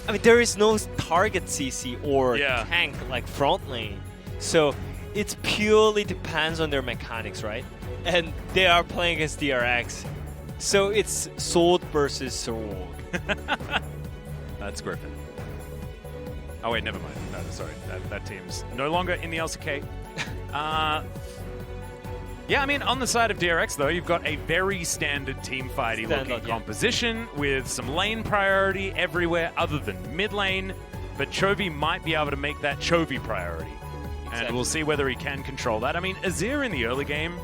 I mean, there is no target CC or tank like front lane. So it purely depends on their mechanics, right? And they are playing against DRX. So it's sword versus sword. That's Griffin. Oh wait, never mind. No, sorry, that team's no longer in the LCK. Yeah, I mean, on the side of DRX, though, you've got a very standard team fighty looking composition with some lane priority everywhere other than mid lane. But Chovy might be able to make that Chovy priority. And we'll see whether he can control that. I mean, Azir in the early game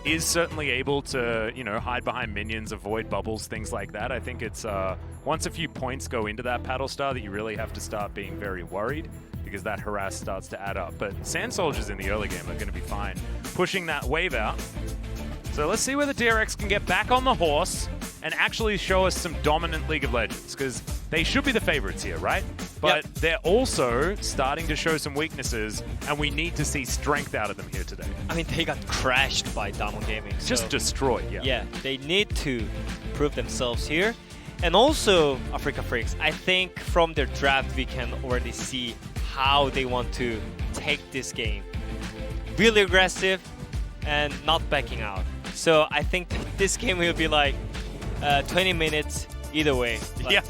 is certainly able to, you know, hide behind minions, avoid bubbles, things like that. I think it's once a few points go into that paddle star that you really have to start being very worried, because that harass starts to add up. But Sand Soldiers in the early game are going to be fine, pushing that wave out. So let's see whether DRX can get back on the horse and actually show us some dominant League of Legends, because they should be the favorites here, right? But they're also starting to show some weaknesses, and we need to see strength out of them here today. I mean, they got crashed by Damo Gaming. Just destroyed, Yeah, they need to prove themselves here. And also, Afreeca Freecs, I think from their draft we can already see how they want to take this game. Really aggressive and not backing out. So I think this game will be like 20 minutes either way. Yeah.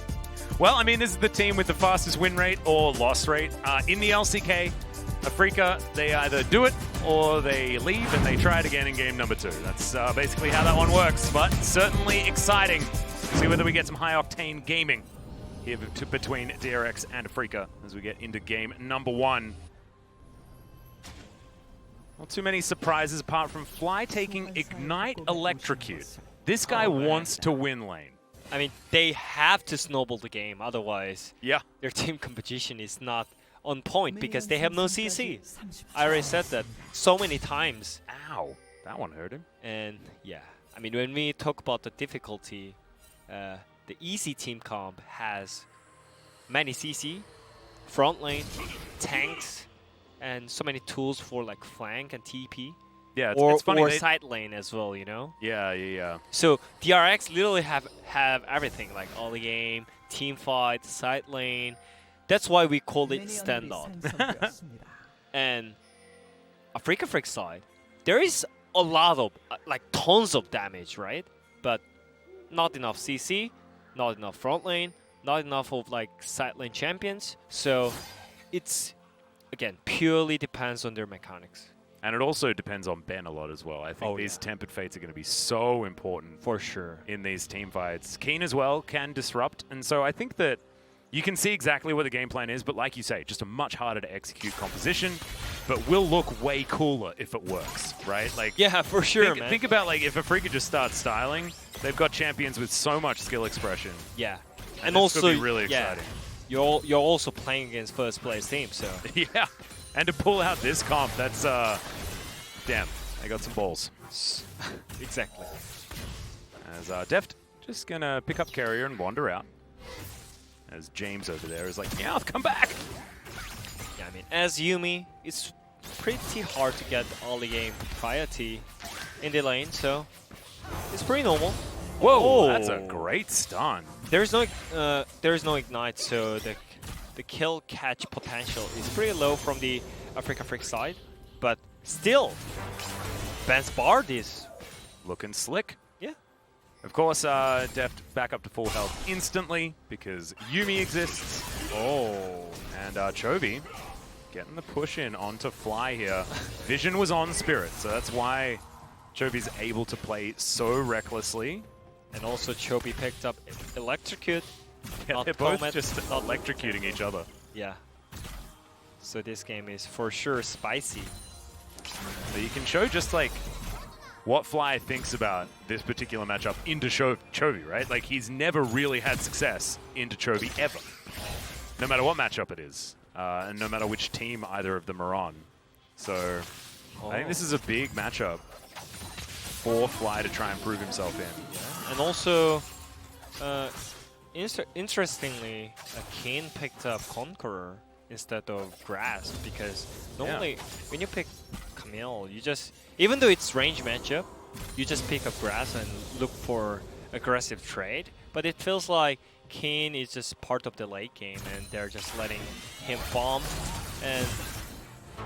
Well, I mean, this is the team with the fastest win rate or loss rate in the LCK. Afreeca, they either do it or they leave and they try it again in game number 2. That's basically how that one works, but certainly exciting. See whether we get some high-octane gaming here between DRX and Afreeca as we get into game number 1. Not too many surprises apart from Fly taking Ignite Electrocute. This guy wants to win lane. I mean, they have to snowball the game, otherwise their team composition is not on point because they have no CC. I already said that so many times. Ow, that one hurt him. And yeah, I mean, when we talk about the difficulty, the easy team comp has many CC, front lane, tanks, and so many tools for like flank and TP. Yeah, it's funny. Or side lane as well, you know? Yeah. So DRX literally have everything, like early game, team fight, side lane. That's why we call it standout. And Afreeca Freecs side, there is a lot of, like tons of damage, right? But not enough CC, not enough front lane, not enough of like side lane champions. So it's, again, purely depends on their mechanics. And it also depends on Ben a lot as well. I think these Tempered Fates are going to be so important for sure in these team fights. Kiin as well can disrupt, and so I think that you can see exactly what the game plan is, but like you say, just a much harder to execute composition, but will look way cooler if it works, right? Like, yeah, for sure, man. Think about like if Afreeca just starts styling, they've got champions with so much skill expression. Yeah, and also could be really exciting. You're also playing against first place team, so yeah. And to pull out this comp, that's, damn, they got some balls. Exactly. As Deft just going to pick up Keria and wander out. As James over there is like, yeah, I'll come back. Yeah, I mean, as Yuumi, it's pretty hard to get early game priority in the lane, so it's pretty normal. Whoa, that's a great stun. There's no ignite, so the kill catch potential is pretty low from the Afreeca Freecs side, but still, Ben's Bard is looking slick. Yeah. Of course, Deft back up to full health instantly because Yuumi exists. Oh, and Chovy getting the push in onto Fly here. Vision was on Spirit, so that's why Chovy's able to play so recklessly. And also Chovy picked up Electrocute. Yeah, they're both just electrocuting each other. Yeah. So this game is for sure spicy. So you can show just like what Fly thinks about this particular matchup into Chovy, right? Like he's never really had success into Chovy ever. No matter what matchup it is. And no matter which team either of them are on. So I think this is a big matchup for Fly to try and prove himself in. Yeah. And also, interestingly, Kiin picked up Conqueror instead of Grasp because normally when you pick Camille, you just, even though it's range matchup, you just pick up Grasp and look for aggressive trade. But it feels like Kiin is just part of the late game, and they're just letting him farm and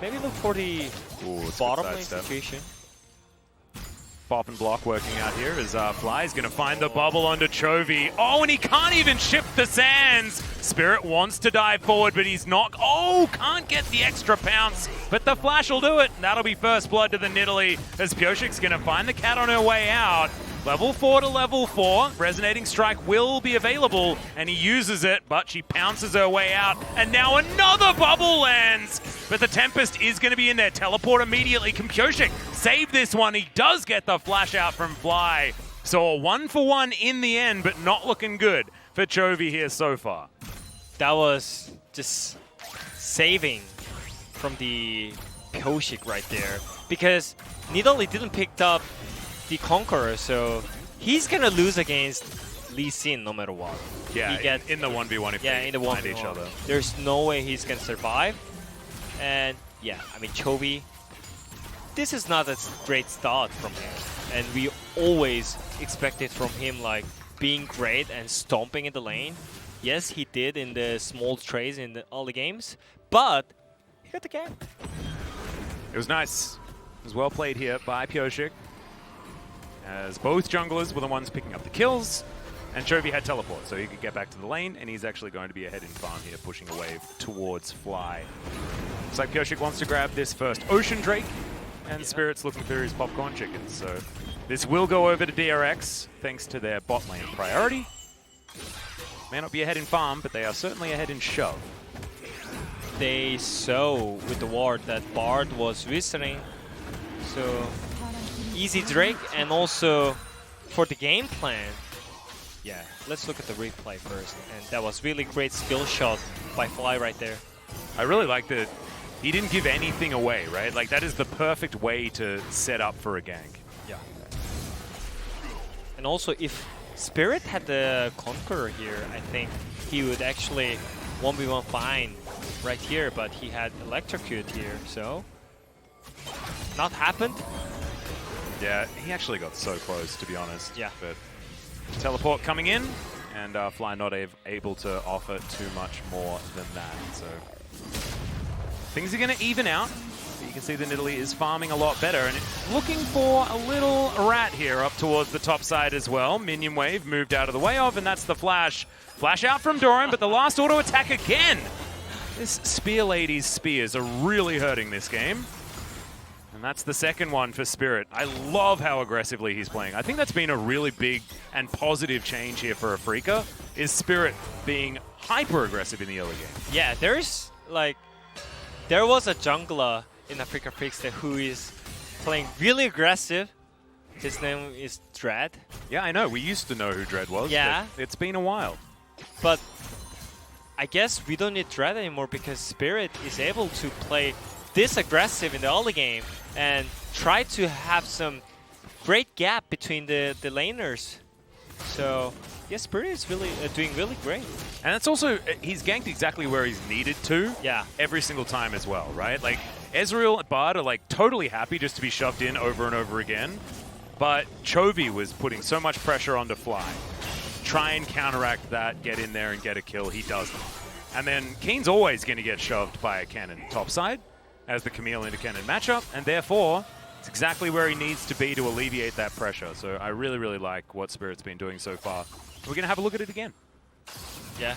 maybe look for the bottom lane situation. Pop and block working out here as Fly is going to find the bubble onto Chovy. Oh, and he can't even ship the sands. Spirit wants to dive forward, but he's not. Oh, can't get the extra pounce, but the flash will do it. That'll be first blood to the Nidalee as Pyosik's going to find the cat on her way out. Level 4 to level 4. Resonating Strike will be available, and he uses it, but she pounces her way out, and now another bubble lands. But the Tempest is going to be in there. Teleport immediately. Can Pyosik save this one? He does get the flash out from Fly. So a 1-for-1 in the end, but not looking good for Chovy here so far. That was just saving from the Pyosik right there, because Nidalee didn't pick up the Conqueror, so he's gonna lose against Lucian no matter what. Yeah, he gets, in the 1v1 if they find each other. There's no way he's gonna survive. And yeah, I mean, Chovy, this is not a great start from him. And we always expected from him like being great and stomping in the lane. Yes, he did in the small trades in all the games, but he got the game. It was nice. It was well played here by Pyosik, as both junglers were the ones picking up the kills, and Chovy had teleport, so he could get back to the lane, and he's actually going to be ahead in farm here, pushing a wave towards Fly. Looks like Pyosik wants to grab this first Ocean Drake, and Spirit's looking through his popcorn chickens, so this will go over to DRX, thanks to their bot lane priority. May not be ahead in farm, but they are certainly ahead in shove. They saw with the ward that Bard was whistling, so easy Drake, and also for the game plan, yeah, let's look at the replay first, and that was really great skill shot by Fly right there. I really like that he didn't give anything away, right? Like, that is the perfect way to set up for a gank. Yeah. And also, if Spirit had the Conqueror here, I think he would actually 1v1 fine right here, but he had Electrocute here, so not happened. Yeah, he actually got so close, to be honest. Yeah. But teleport coming in, and Fly not able to offer too much more than that. So things are going to even out. But you can see the Nidalee is farming a lot better, and it's looking for a little rat here up towards the top side as well. Minion wave moved out of the way of, and that's the flash. Flash out from Doran, but the last auto attack again. This Spear Lady's spears are really hurting this game. And that's the second one for Spirit. I love how aggressively he's playing. I think that's been a really big and positive change here for Afreeca, is Spirit being hyper-aggressive in the early game. Yeah, there was a jungler in Afreeca Freecs who is playing really aggressive. His name is Dread. Yeah, I know. We used to know who Dread was. Yeah. But it's been a while. But I guess we don't need Dread anymore because Spirit is able to play this aggressive in the early game and try to have some great gap between the laners. So yeah, Spirit is really doing really great. And it's also, he's ganked exactly where he's needed to. Yeah. Every single time as well, right? Like, Ezreal and Bard are like totally happy just to be shoved in over and over again. But Chovy was putting so much pressure onto Fly. Try and counteract that, get in there and get a kill. He doesn't. And then Kiin's always going to get shoved by a Kennen topside as the Camille into Kennen matchup, and therefore it's exactly where he needs to be to alleviate that pressure. So I really, really like what Spirit's been doing so far. We're going to have a look at it again. Yeah,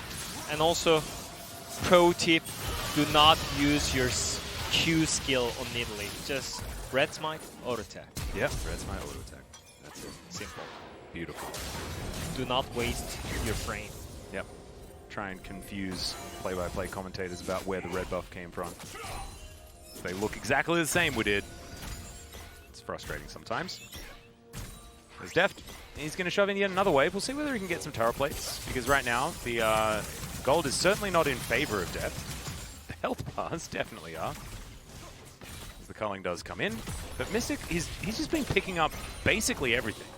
and also pro tip, do not use your Q skill on Nidalee. Just Red Smite, auto attack. Yep, Red Smite, auto attack. That's it, simple. Beautiful. Do not waste your frame. Yep. Try and confuse play-by-play commentators about where the red buff came from. They look exactly the same we did. It's frustrating sometimes. There's Deft. He's going to shove in yet another wave. We'll see whether he can get some turret plates, because right now the gold is certainly not in favor of Deft. The health bars definitely are. As the culling does come in. But Mystic, he's just been picking up basically everything.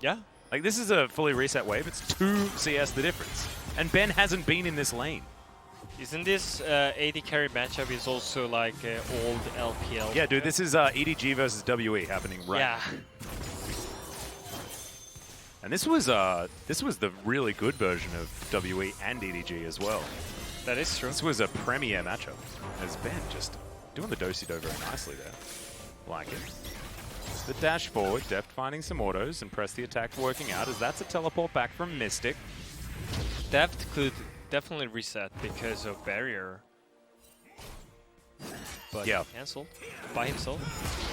Yeah. Like, this is a fully reset wave. It's 2 CS the difference. And Ben hasn't been in this lane. Isn't this AD carry matchup is also like old LPL? Yeah, dude, this is EDG versus WE happening right now. And this was the really good version of WE and EDG as well. That is true. This was a premier matchup. As Ben just doing the do-si-do very nicely there. Like it. The dash forward, Deft finding some autos, and press the attack working out as that's a teleport back from Mystic. Deft could definitely reset because of barrier. But yeah, cancelled by himself.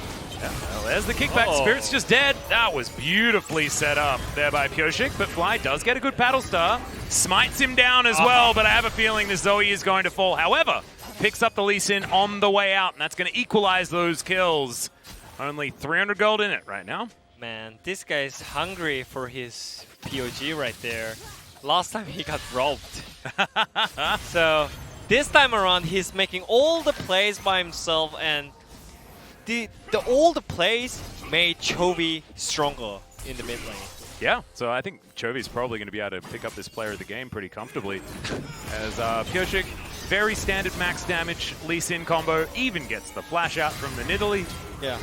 Yeah, well, there's the kickback. Oh. Spirit's just dead. That was beautifully set up there by Pyosik, but Fly does get a good paddle star. Smites him down as well, but I have a feeling the Zoe is going to fall. However, picks up the Lucian on the way out, and that's going to equalize those kills. Only 300 gold in it right now. Man, this guy's hungry for his POG right there. Last time he got robbed. So this time around, he's making all the plays by himself, and all the plays made Chovy stronger in the mid lane. Yeah, so I think Chovy's probably going to be able to pick up this player of the game pretty comfortably. As Pyosik, very standard max damage Lee Sin combo, even gets the flash out from the Nidalee. Yeah.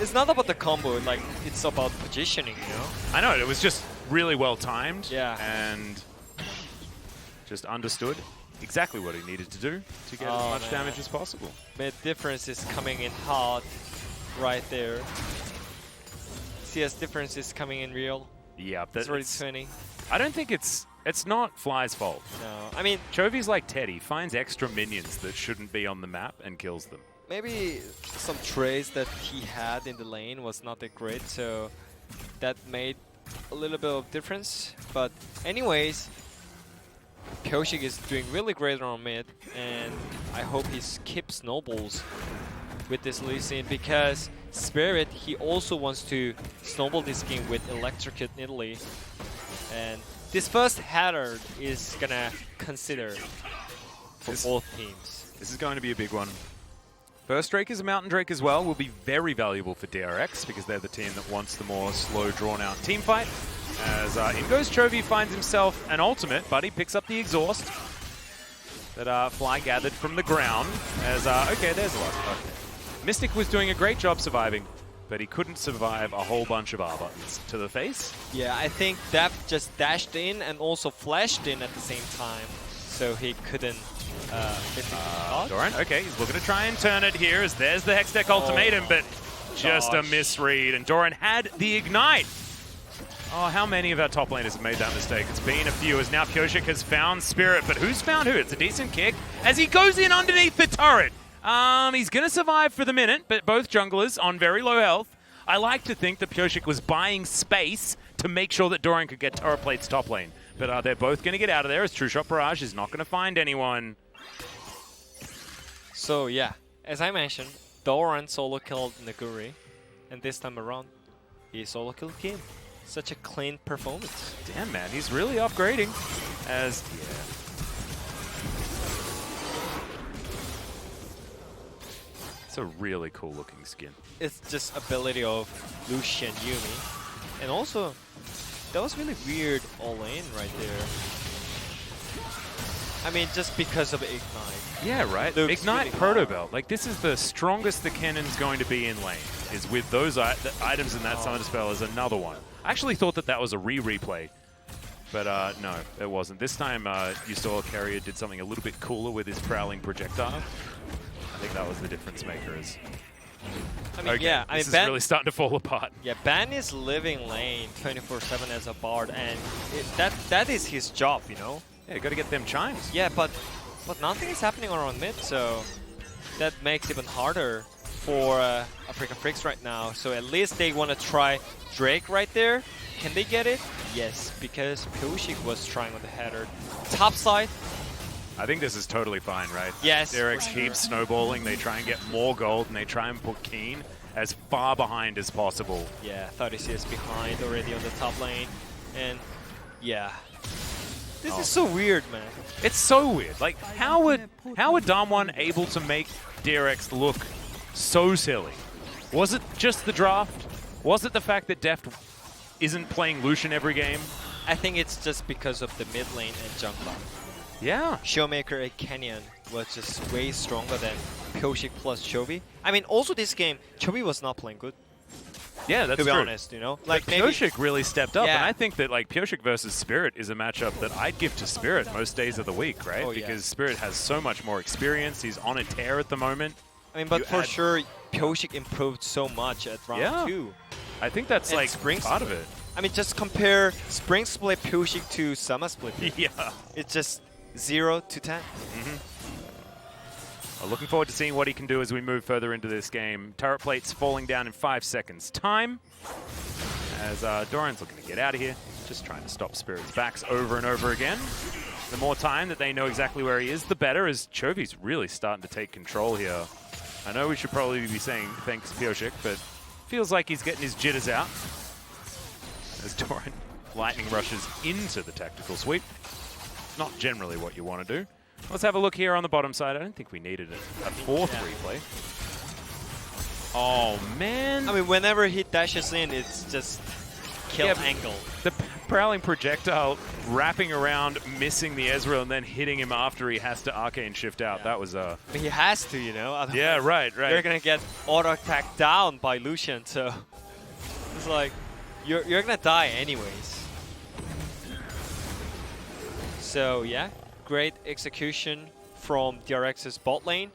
It's not about the combo, like, it's about positioning, you know? I know, it was just really well timed. Yeah. And just understood exactly what he needed to do to get as much damage as possible. Mid difference is coming in hard right there. CS difference is coming in real. Yeah, It's already 20. I don't think it's not Fly's fault. No, I mean, Chovy's like Teddy, finds extra minions that shouldn't be on the map and kills them. maybe some trades that he had in the lane was not that great, so that made a little bit of difference. But anyways, Pyosik is doing really great on mid, and I hope he keeps snowballs with this Lucian, because Spirit, he also wants to snowball this game with Electrocute Nidalee. And this first Hazard is gonna consider for both teams. This is going to be a big one. First Drake is a Mountain Drake as well, will be very valuable for DRX because they're the team that wants the more slow, drawn-out team fight. As in goes Chovy, finds himself an ultimate, but he picks up the exhaust that Fly gathered from the ground. As, okay, there's a lot. Okay. Mystic was doing a great job surviving, but he couldn't survive a whole bunch of R buttons to the face. Yeah, I think Deft just dashed in and also flashed in at the same time, so he couldn't Doran, okay, he's looking to try and turn it here as there's the Hextech ultimatum, but just a misread, and Doran had the ignite. Oh, how many of our top laners have made that mistake? It's been a few, as now Pyosik has found Spirit, but who's found who? It's a decent kick as he goes in underneath the turret. He's going to survive for the minute, but both junglers on very low health. I like to think that Pyosik was buying space to make sure that Doran could get turret plates top lane. But they're both going to get out of there as True Shot Barrage is not going to find anyone. So yeah, as I mentioned, Doran solo killed Naguri, and this time around, he solo killed Kiin. Such a clean performance. Damn, man, he's really upgrading. As, yeah. It's a really cool looking skin. It's just ability of Lucian, Yuumi, and also that was really weird all-in right there. I mean, just because of Ignite. Yeah, right. Ignite really Proto Belt. Like, this is the strongest the Kennen's going to be in lane, is with those items in that Summon Spell is another one. I actually thought that that was a replay, but no, it wasn't. This time you saw Keria did something a little bit cooler with his Prowling Projectile. I think that was the difference maker. I mean, okay, yeah, this is really starting to fall apart. Yeah, Ban is living lane 24/7 as a Bard, and that is his job, you know? Yeah, you got to get them chimes. Yeah, but nothing is happening around mid, so that makes it even harder for Afreeca Freecs right now. So at least they want to try Drake right there. Can they get it? Yes, because Pyosik was trying on the header. Top side. I think this is totally fine, right? Yes. DRX keeps snowballing. They try and get more gold, and they try and put Kiin as far behind as possible. Yeah, 30 CS behind already on the top lane. And yeah. This is so weird, man. It's so weird. Like, how would Damwon able to make DRX look so silly? Was it just the draft? Was it the fact that Deft isn't playing Lucian every game? I think it's just because of the mid lane and jungler. Yeah. Showmaker and Kennen was just way stronger than Pyosik plus Chovy. I mean, also this game, Chovy was not playing good. Yeah, that's to be true. honest, you know? Like maybe Pyosik really stepped up, Yeah. and I think that like Pyosik versus Spirit is a matchup that I'd give to Spirit most days of the week, right? Oh, yeah. Because Spirit has so much more experience. He's on a tear at the moment. I mean, but You for add- sure, Pyosik improved so much at round 2. I think that's And like Spring part of Split. it. I mean, just compare Spring Split Pyosik to Summer Split. Yeah. It's just 0 to 10. Well, looking forward to seeing what he can do as we move further into this game. Turret plates falling down in 5 seconds time. As Doran's looking to get out of here. Just trying to stop Spirit's backs over and over again. The more time that they know exactly where he is, the better, as Chovy's really starting to take control here. I know we should probably be saying thanks Pyosik, but feels like he's getting his jitters out. As Doran lightning rushes into the tactical sweep. Not generally what you want to do. Let's have a look here on the bottom side. I don't think we needed a 4-3 play. Oh, man. I mean, whenever he dashes in, it's just kill Yeah, angle. The Prowling projectile wrapping around, missing the Ezreal, and then hitting him after he has to arcane shift out. Yeah. That was I mean, he has to, you know? Otherwise yeah, right. You're going to get auto-attacked down by Lucian, so it's like, you're going to die anyways. So, yeah, great execution from DRX's bot lane.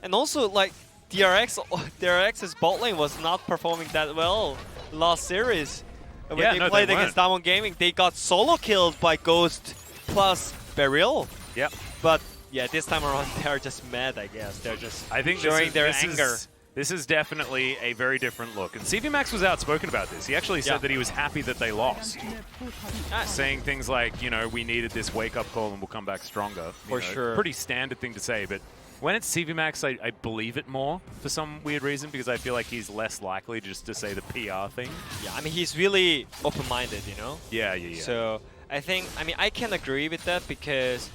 And also, like, DRX's bot lane was not performing that well last series. And when they played against Diamond Gaming, they got solo killed by Ghost plus Burial. Yep. But yeah, this time around they're just mad, I guess. They're just showing their anger. This is definitely a very different look. And CV Max was outspoken about this. He actually said that he was happy that they lost. Saying things like, you know, we needed this wake-up call and we'll come back stronger. For sure. Pretty standard thing to say, but when it's CV Max, I believe it more for some weird reason because I feel like he's less likely just to say the PR thing. Yeah, I mean, he's really open-minded, you know? Yeah, yeah, yeah. So I think, I mean, I can agree with that because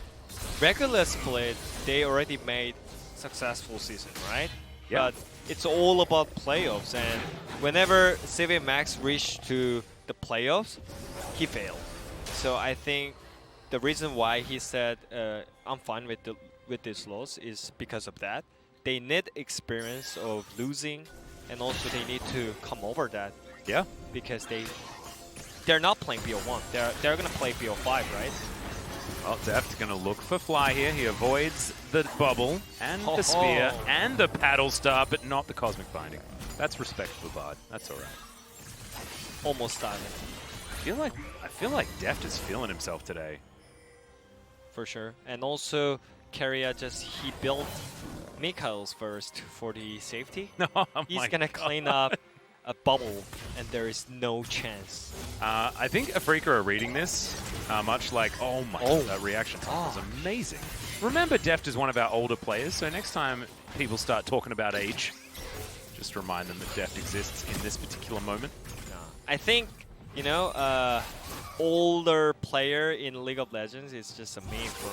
regular split, they already made successful season, right? Yeah. But it's all about playoffs, and whenever CV Max reached to the playoffs, he failed. So I think the reason why he said I'm fine with this loss is because of that. They need experience of losing, and also they need to come over that. Yeah. Because they're not playing BO1. They're gonna play BO5, right? Well, Deft's going to look for Fly here. He avoids the bubble and the spear and the paddle star, but not the cosmic binding. That's respectful, Bard. That's all right. Almost diamond. I feel like Deft is feeling himself today. For sure. And also, Keria he built Mikhail's first for the safety. Oh He's gonna clean up a bubble, and there is no chance. I think Afreeca are reading this, much like, oh my god, that reaction time was amazing. Remember, Deft is one of our older players, so next time people start talking about age, just remind them that Deft exists in this particular moment. I think, you know, older player in League of Legends is just a meme for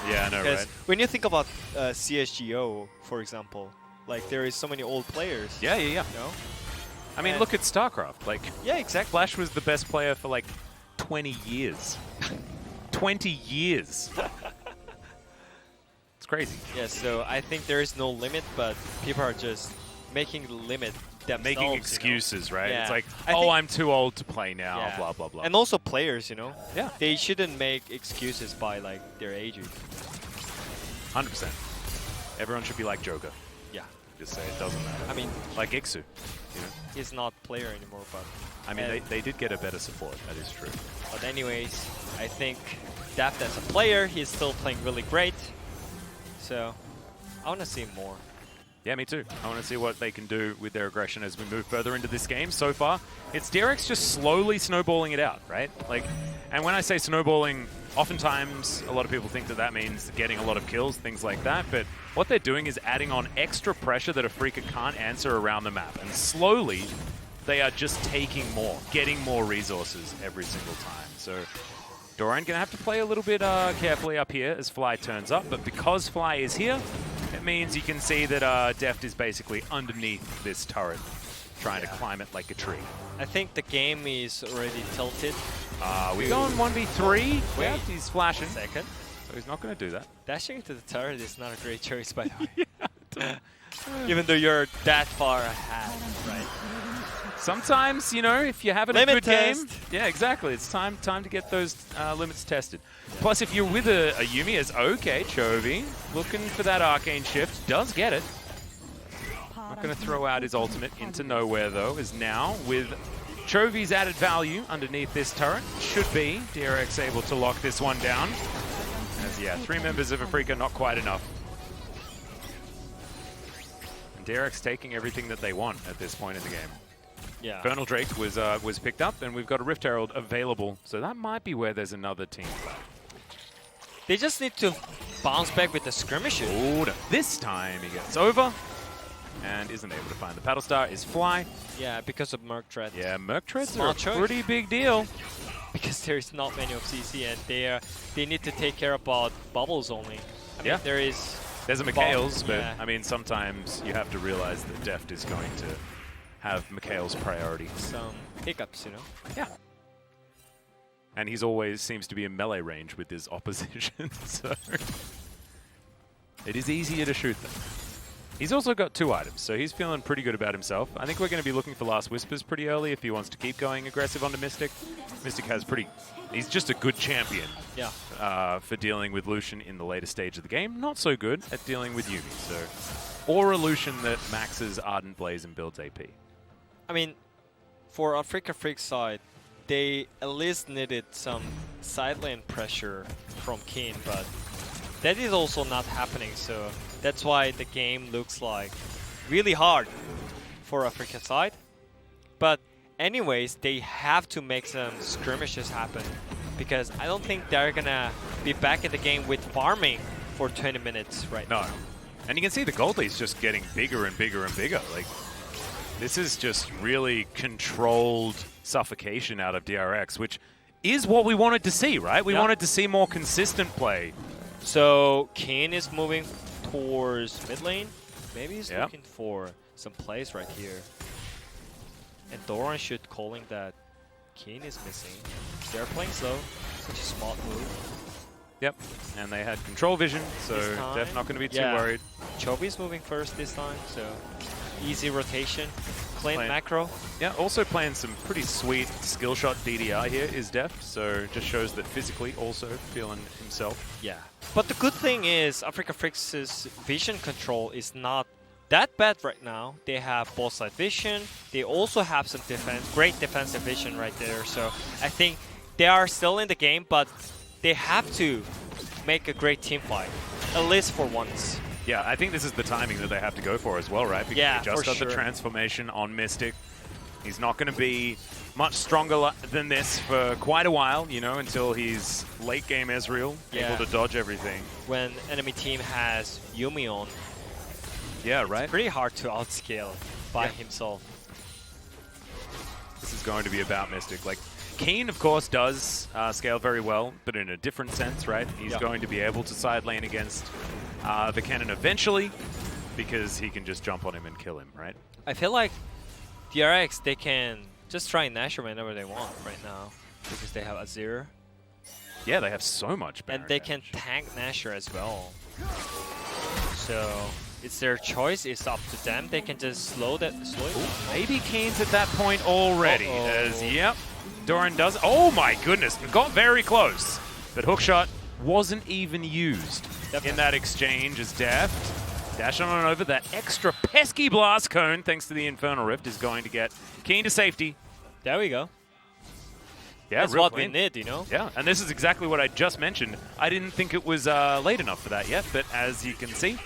me. Yeah, I know, because right? when you think about CSGO, for example, like there is so many old players. Yeah. You know? I mean, look at StarCraft. Like, yeah, exactly. Flash was the best player for like 20 years. 20 years. It's crazy. Yeah, so I think there is no limit, but people are just making the limit themselves. Making excuses, right? Yeah. It's like, I I'm too old to play now, Yeah. blah, blah, blah. And also players, you know? Yeah. They shouldn't make excuses by like their age. 100%. Everyone should be like Joker. Yeah. Just say it doesn't matter. I mean, like Ixu. You know? he's not player anymore, but... I mean, they did get a better support, that is true. But anyways, I think Deft as a player, he's still playing really great. So, I want to see more. Yeah, me too. I want to see what they can do with their aggression as we move further into this game. So far, it's DRX just slowly snowballing it out, right? Like, and when I say snowballing, oftentimes a lot of people think that means getting a lot of kills, things like that. But what they're doing is adding on extra pressure that Afreeca can't answer around the map. And slowly, they are just taking more, getting more resources every single time. So Doran going to have to play a little bit carefully up here as Fly turns up. But because Fly is here, it means you can see that Deft is basically underneath this turret, trying to climb it like a tree. I think the game is already tilted. We're going 1v3. Wait, he's flashing. Second. So he's not going to do that. Dashing into the turret is not a great choice, by the way. Even though you're that far ahead, right? Sometimes, you know, if you're having a good game, yeah, exactly. It's time to get those limits tested. Plus, if you're with a Yuumi as okay, Chovy, looking for that arcane shift, does get it. Not going to throw out his ultimate into nowhere though. Is now with Chovy's added value underneath this turret. Should be DRX able to lock this one down. As yeah, 3 members of Afreeca, not quite enough. And DRX taking everything that they want at this point in the game. Yeah. Infernal Drake was picked up, and we've got a Rift Herald available, so that might be where there's another team. They just need to bounce back with the skirmishes. Oh, this time he gets over and isn't able to find the paddle star. Is Fly. Yeah, because of Merc Tread. Yeah, Merc Treads are a pretty big deal. Because there's not many of CC, and they need to take care about bubbles only. I mean, there's a Mikhail's, but I mean, sometimes you have to realize that Deft is going to have Mikhail's priority. Some hiccups, you know? Yeah. And he's always seems to be in melee range with his opposition, so it is easier to shoot them. He's also got 2 items, so he's feeling pretty good about himself. I think we're going to be looking for Last Whispers pretty early if he wants to keep going aggressive onto Mystic. Mystic has he's just a good champion for dealing with Lucian in the later stage of the game. Not so good at dealing with Yuumi, so or a Lucian that maxes Ardent Blaze and builds AP. I mean, for Afreeca Freecs side, they at least needed some side lane pressure from Kiin, but that is also not happening, so that's why the game looks like really hard for Afreeca side. But anyways, they have to make some skirmishes happen, because I don't think they're gonna be back in the game with farming for 20 minutes right now. And you can see the gold lead's just getting bigger and bigger and bigger. Like, this is just really controlled suffocation out of DRX, which is what we wanted to see, right? We wanted to see more consistent play. So Kennen is moving towards mid lane. Maybe he's looking for some plays right here. And Doran should calling that Kennen is missing. They're playing slow. Such a smart move. Yep, and they had control vision, so Def not going to be too worried. Chovy's moving first this time, so easy rotation. Clean macro. Yeah, also playing some pretty sweet skill shot DDI here is Deft, so just shows that physically also feeling himself. Yeah, but the good thing is Afreeca Freecs' vision control is not that bad right now. They have both side vision. They also have some great defensive vision right there. So I think they are still in the game, but they have to make a great team fight, at least for once. Yeah, I think this is the timing that they have to go for as well, right? Because they just got the transformation on Mystic. He's not going to be much stronger than this for quite a while, you know, until he's late game Ezreal, able to dodge everything. When enemy team has Yuumi on, it's pretty hard to outscale by himself. This is going to be about Mystic. Like, Kiin, of course, does scale very well, but in a different sense, right? He's going to be able to side lane against the Kennen eventually, because he can just jump on him and kill him, right? I feel like DRX, they can just try and Nashor whenever they want right now, because they have Azir. Yeah, they have so much Baron and they can tank Nashor as well. So it's their choice. It's up to them. They can just slow it. Maybe Kiin's at that point already. As Doran does. Oh my goodness, got very close. But hookshot wasn't even used in that exchange as Deft dashing on over. That extra pesky blast cone, thanks to the Infernal Rift, is going to get Kiin to safety. There we go. Yeah, that's what we need, you know? Yeah, and this is exactly what I just mentioned. I didn't think it was late enough for that yet, but as you can see,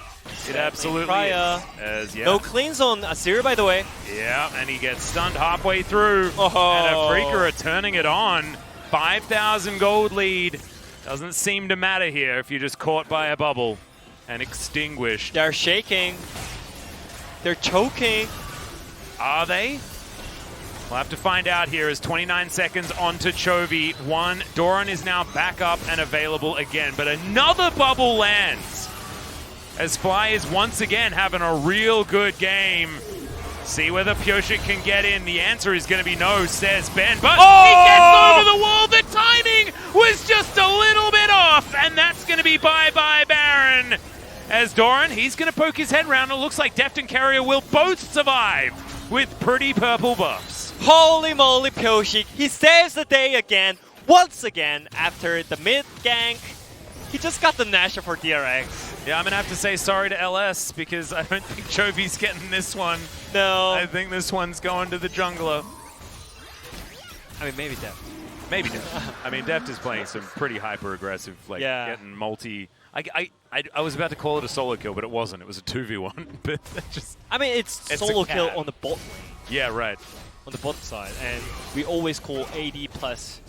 it absolutely is. No cleans on Azir, by the way. Yeah, and he gets stunned halfway through. And Afreeca are turning it on. 5,000 gold lead. Doesn't seem to matter here if you're just caught by a bubble and extinguished. They're shaking. They're choking. Are they? We'll have to find out here as 29 seconds onto Chovy. Doran is now back up and available again, but another bubble lands as Fly is once again having a real good game. See whether Pyosik can get in. The answer is going to be no, says Ben, but he gets over the wall. The timing was just a little bit off, and that's going to be bye-bye Baron. As Doran, he's going to poke his head around. It looks like Deft and Keria will both survive with pretty purple buffs. Holy moly, Pyosik. He saves the day again, once again, after the mid gank. He just got the Nasher for DRX. Yeah, I'm going to have to say sorry to LS because I don't think Chovy's getting this one. No. I think this one's going to the jungler. I mean, maybe Deft. Maybe Deft. I mean, Deft is playing some pretty hyper-aggressive, like getting multi... I was about to call it a solo kill, but it wasn't. It was a 2v1. But just... I mean, it's solo kill on the bot lane. Yeah, right. On the bottom side, and we always call AD plus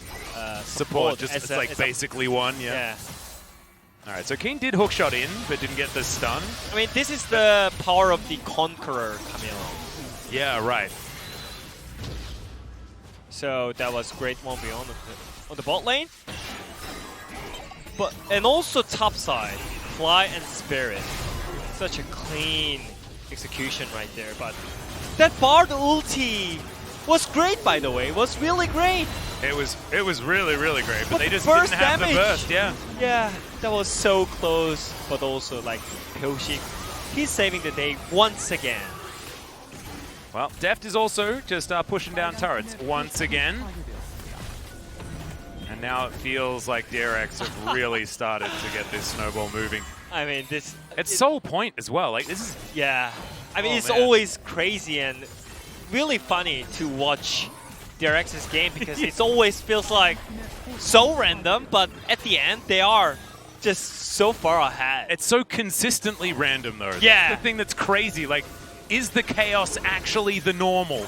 support. Just it's like basically one, yeah. All right, so Kiin did hookshot in, but didn't get the stun. I mean, this is the power of the Conqueror, Camille. Yeah, right. So that was great 1v on the bot lane. But and also top side, Fly and Spirit. Such a clean execution right there. But that Bard ulti was great, by the way. It was really great. It was really, really great. But they just first didn't have damage. the burst, yeah. Yeah, that was so close. But also, like, Pyosik, he's saving the day once again. Well, Deft is also just pushing down turrets once again. And now it feels like DRX have really started to get this snowball moving. I mean, it's sole point as well. Like this is... Yeah. I mean, it's always crazy and really funny to watch DRX's game because it always feels like so random, but at the end, they are just so far ahead. It's so consistently random, though. Yeah. That's the thing that's crazy. Like, is the chaos actually the normal?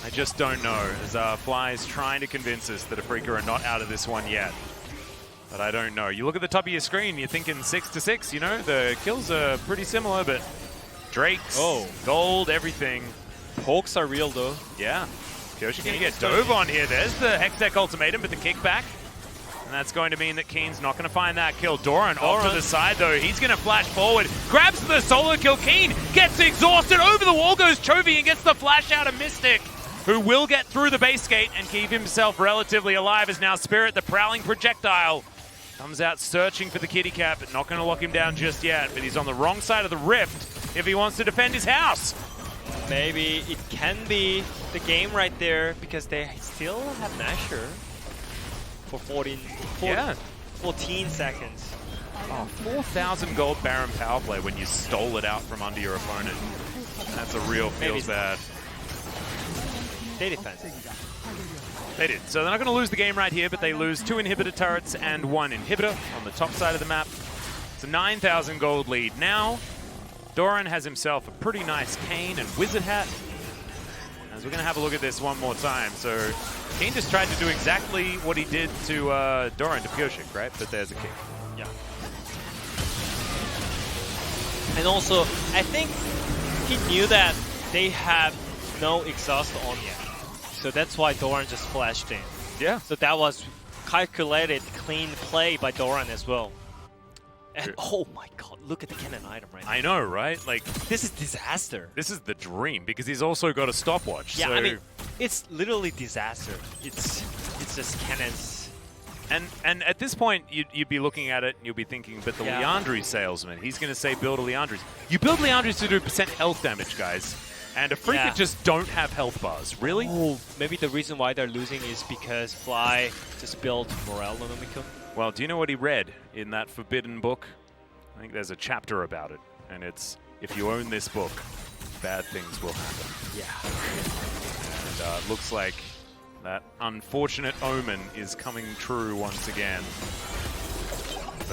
I just don't know, as Fly is trying to convince us that Afreeca are not out of this one yet. But I don't know. You look at the top of your screen, you're thinking 6-6, you know? The kills are pretty similar, but Drakes, gold, everything. Pokes are real, though. Yeah. Pyosik going to get dove on here. There's the Hextech ultimatum, but the kickback. And that's going to mean that Kiin's not going to find that kill. Doran off to the side, though. He's going to flash forward. Grabs the solo kill. Kiin gets exhausted. Over the wall goes Chovy and gets the flash out of Mystic, who will get through the base gate and keep himself relatively alive as now Spirit, the prowling projectile, comes out searching for the kitty cat, but not going to lock him down just yet. But he's on the wrong side of the rift if he wants to defend his house. Maybe it can be the game right there because they still have Nasher for 14 seconds. Oh, 4,000 gold Baron power play when you stole it out from under your opponent. That's a real feels bad. They defend. They did. So they're not going to lose the game right here, but they lose 2 inhibitor turrets and 1 inhibitor on the top side of the map. It's a 9,000 gold lead now. Doran has himself a pretty nice cane and wizard hat. As we're going to have a look at this one more time. So Kiin just tried to do exactly what he did to Doran, to Pyosik, right? But there's a kick. Yeah. And also, I think he knew that they have no exhaust on yet. So that's why Doran just flashed in. Yeah. So that was calculated, clean play by Doran as well. And oh my god, look at the Kennen item right now. I know, right? Like, this is disaster. This is the dream because he's also got a stopwatch. Yeah, so I mean, it's literally disaster. It's just Kennen's. And at this point, you'd be looking at it and you'll be thinking, but the Liandry's salesman, he's going to say build a Liandry's. You build Liandry's to do % health damage, guys. And Afreeca just don't have health bars. Really? Oh, maybe the reason why they're losing is because Fly just built Morale Nomiko. Well, do you know what he read in that forbidden book? I think there's a chapter about it. And it's, if you own this book, bad things will happen. Yeah. And it looks like that unfortunate omen is coming true once again.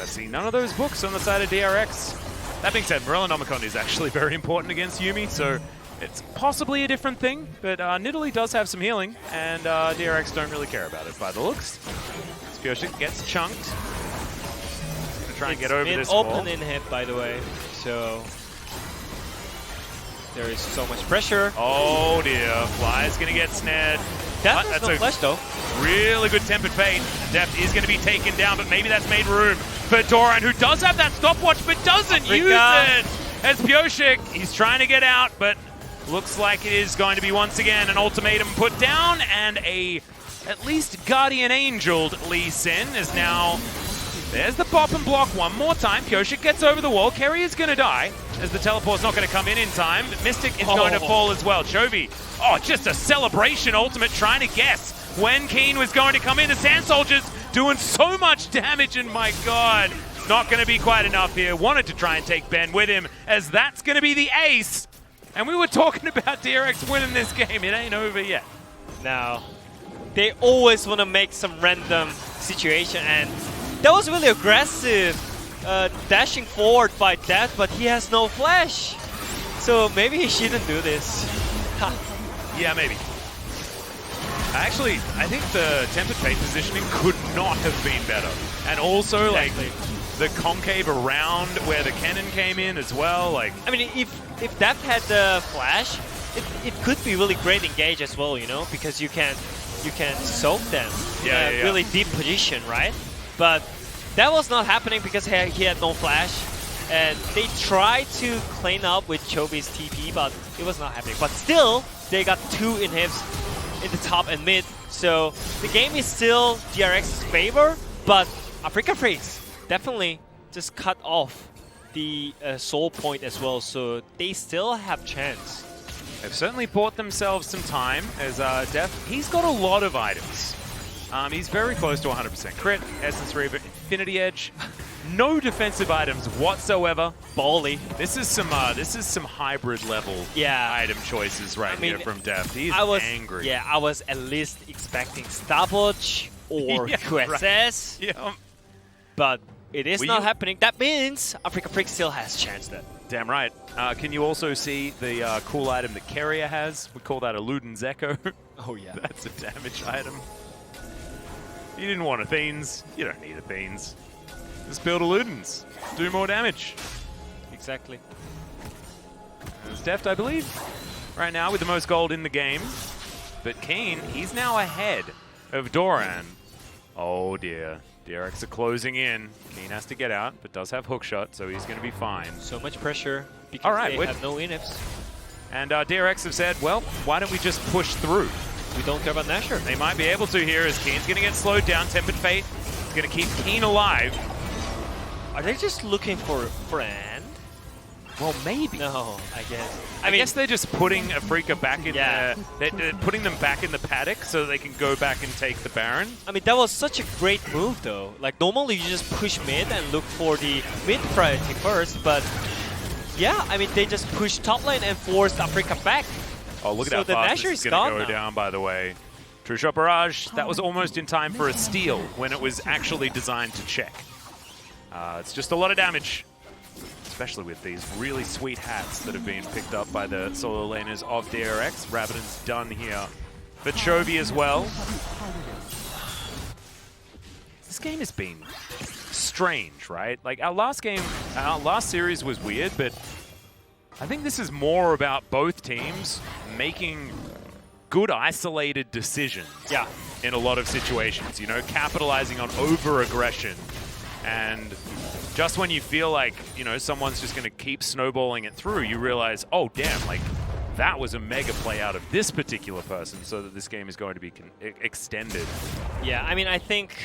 I see none of those books on the side of DRX. That being said, Morale Nomicon is actually very important against Yuumi, so it's possibly a different thing, but Nidalee does have some healing, and DRX don't really care about it by the looks. Pyosik gets chunked. Gonna try and get over this wall. Open inhib, by the way, so there is so much pressure. Oh dear, Fly's gonna get snared. That's no flash though. Really good tempered fate. Deft is gonna be taken down, but maybe that's made room for Doran, who does have that stopwatch, but doesn't use it. As Pyosik, he's trying to get out, but looks like it is going to be once again an ultimatum put down, and a at least guardian angeled Lee Sin is now There's the pop and block one more time. Pyosik gets over the wall. Keria's going to die as the teleport's not going to come in time. Mystic is going to fall as well. Chovy, just a celebration ultimate trying to guess when Kiin was going to come in. The Sand Soldiers doing so much damage, and my God, not going to be quite enough here. Wanted to try and take Ben with him, as that's going to be the ace. And we were talking about DRX winning this game. It ain't over yet. No. They always want to make some random situation, and that was really aggressive dashing forward by Deft, but he has no flash. So maybe he shouldn't do this. Yeah, maybe. Actually, I think the Tempered Fate positioning could not have been better. And also, exactly. The concave around where the Kennen came in as well. Like, I mean, if Deft had the flash, it could be really great engage as well, you know, because you can soak them in a really deep position, right? But that was not happening because he had no flash. And they tried to clean up with Chovy's TP, but it was not happening. But still, they got 2 inhibs in the top and mid. So the game is still DRX's favor, but Afreeca Freecs definitely just cut off the soul point as well. So they still have chance. They've certainly bought themselves some time as Deft. He's got a lot of items. He's very close to 100% crit, Essence Reaver, Infinity Edge. No defensive items whatsoever. Bally. This is some hybrid level item choices here from Deft. He's angry. Yeah, I was at least expecting Stopwatch or QSS. Right. Yeah. But it is not happening. That means Afreeca Freecs still has chance then. Damn right. Can you also see the cool item that Keria has? We call that a Luden's Echo. Oh yeah. That's a damage item. You didn't want Athenes. You don't need Athenes. Just build a Ludens. Do more damage. Exactly. It's Deft, I believe, right now with the most gold in the game. But Kiin, he's now ahead of Doran. Oh dear. DRX are closing in. Kiin has to get out, but does have hookshot, so he's going to be fine. So much pressure because they have no inhibs. And DRX have said, well, why don't we just push through? We don't care about Nasher. They might be able to here as Kiin's going to get slowed down. Tempered Fate is going to keep Kiin alive. Are they just looking for a friend? Well, maybe. No, I guess. I guess they're just putting Afreeca back in they're putting them back in the paddock so they can go back and take the Baron. I mean, that was such a great move, though. Like, normally you just push mid and look for the mid priority first, but yeah, I mean, they just pushed top lane and forced Afreeca back. Oh, look at how fast this is going to go down, by the way. True Shot Barrage, that was almost in time for a steal when it was actually designed to check. It's just a lot of damage, especially with these really sweet hats that have been picked up by the solo laners of DRX. Rabbiden's done here for Chovy as well. This game has been strange, right? Like, our last series was weird, but I think this is more about both teams making good isolated decisions in a lot of situations, you know, capitalizing on over-aggression. And just when you feel like, you know, someone's just going to keep snowballing it through, you realize, oh, damn, like, that was a mega play out of this particular person so that this game is going to be extended. Yeah, I mean, I think,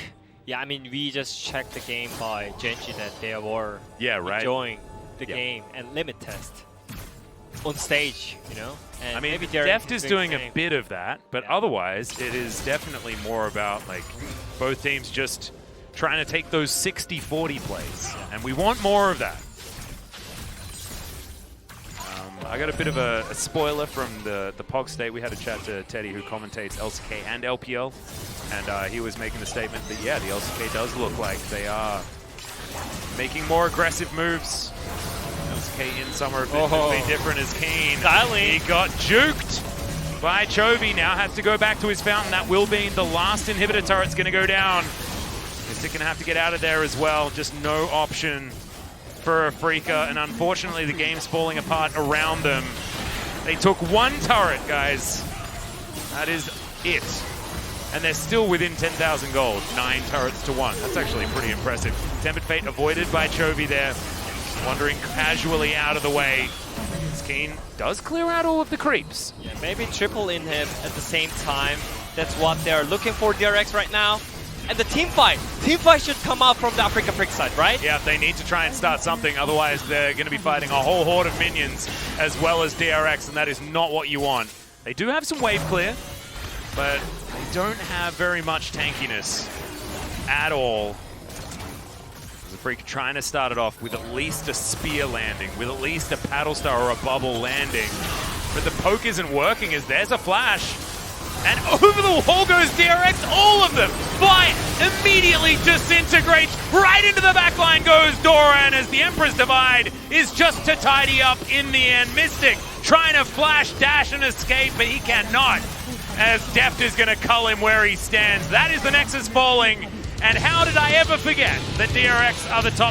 we just checked the game by Genji that they were enjoying the game and limit test on stage, you know? And I mean, maybe Deft is doing a bit of that, but otherwise it is definitely more about, like, both teams just trying to take those 60-40 plays, and we want more of that. I got a bit of a spoiler from the POG state. We had a chat to Teddy, who commentates LCK and LPL, and he was making the statement that, yeah, the LCK does look like they are making more aggressive moves. LCK in summer a bit different as Kiin. He got juked by Chovy. Now has to go back to his fountain. That will be the last inhibitor turret's going to go down. Mystic gonna have to get out of there as well. Just no option for Afreeca, and unfortunately the game's falling apart around them. They took one turret, guys. That is it. And they're still within 10,000 gold. 9 turrets to 1. That's actually pretty impressive. Tempered Fate avoided by Chovy there. Wandering casually out of the way. Kiin does clear out all of the creeps. Yeah, maybe triple inhib at the same time. That's what they're looking for, DRX, right now. And the team fight should come out from the Afreeca Freecs side, right? Yeah, they need to try and start something, otherwise they're going to be fighting a whole horde of minions as well as DRX, and that is not what you want. They do have some wave clear, but they don't have very much tankiness at all. Afreeca trying to start it off with at least a spear landing, with at least a paddle star or a bubble landing. But the poke isn't working as there's a flash. And over the wall goes DRX, all of them fly, immediately disintegrates, right into the backline goes Doran as the Emperor's Divide is just to tidy up in the end. Mystic trying to flash, dash and escape, but he cannot, as Deft is going to cull him where he stands. That is the Nexus falling, and how did I ever forget that DRX are the top